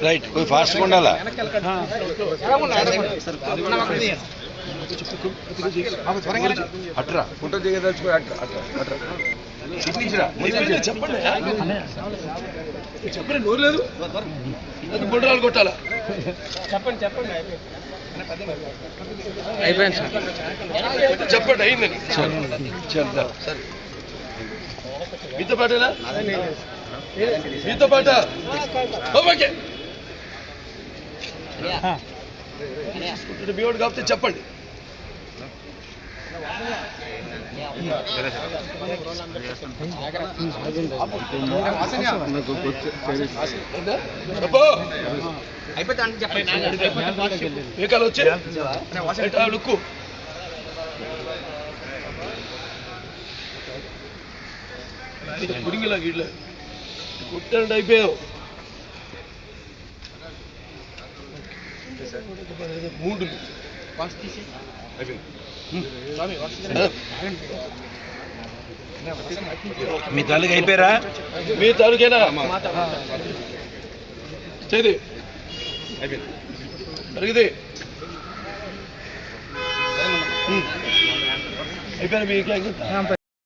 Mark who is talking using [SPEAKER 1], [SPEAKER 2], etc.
[SPEAKER 1] right పోయి ఫాస్ట్గా ఉండాలా అట్రా ఫోటో దిగదలుచుకో అట్రా చెప్పండి చెప్పండి నోరు లేదు బొడ్రాలు కొట్టాలా చెప్పండి అయిపోయింది సార్ చెప్పండి అయిందని చేద్దాం సరే మీతో పాటేనా మీతో పాట ఓకే మీ వాడు కాకపోతే చెప్పండి ఏకాలు వచ్చి లుక్కు గుడిగిలా గిడ్ల కొట్టండి అయిపోయావు మూడు మీ తాలూకు అయిపోయారా మీ తాలూకేనా చేది జరిగింది అయిపోయారా మీ